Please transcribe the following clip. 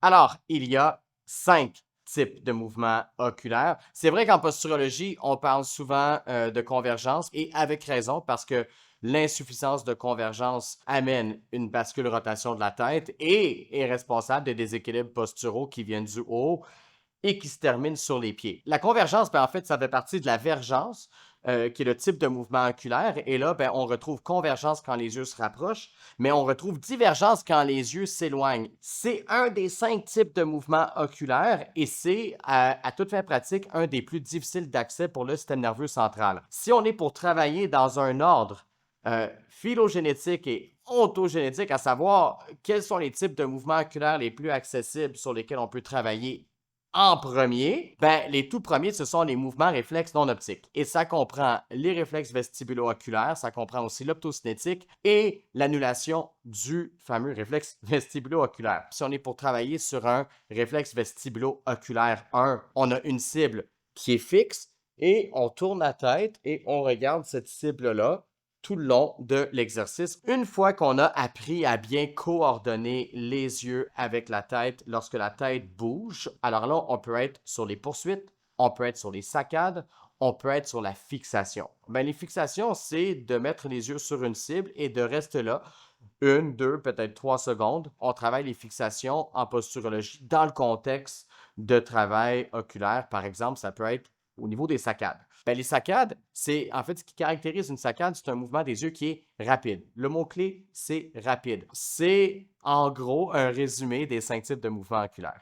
Alors, il y a 5 types de mouvements oculaires. C'est vrai qu'en posturologie, on parle souvent de convergence et avec raison parce que l'insuffisance de convergence amène une bascule-rotation de la tête et est responsable des déséquilibres posturaux qui viennent du haut et qui se termine sur les pieds. La convergence, en fait, ça fait partie de la vergence, qui est le type de mouvement oculaire. Et là, on retrouve convergence quand les yeux se rapprochent, mais on retrouve divergence quand les yeux s'éloignent. C'est un des 5 types de mouvements oculaires et c'est, à toute fin pratique, un des plus difficiles d'accès pour le système nerveux central. Si on est pour travailler dans un ordre phylogénétique et ontogénétique, à savoir quels sont les types de mouvements oculaires les plus accessibles sur lesquels on peut travailler en premier, les tout premiers, ce sont les mouvements réflexes non optiques. Et ça comprend les réflexes vestibulo-oculaires, ça comprend aussi l'optocinétique et l'annulation du fameux réflexe vestibulo-oculaire. Si on est pour travailler sur un réflexe vestibulo-oculaire 1, on a une cible qui est fixe et on tourne la tête et on regarde cette cible-là tout le long de l'exercice. Une fois qu'on a appris à bien coordonner les yeux avec la tête lorsque la tête bouge, alors là, on peut être sur les poursuites, on peut être sur les saccades, on peut être sur la fixation. Les fixations, c'est de mettre les yeux sur une cible et de rester là 1, 2, peut-être 3 secondes. On travaille les fixations en posturologie dans le contexte de travail oculaire. Par exemple, ça peut être au niveau des saccades. Les saccades, c'est en fait ce qui caractérise une saccade, c'est un mouvement des yeux qui est rapide. Le mot-clé, c'est rapide. C'est en gros un résumé des 5 types de mouvements oculaires.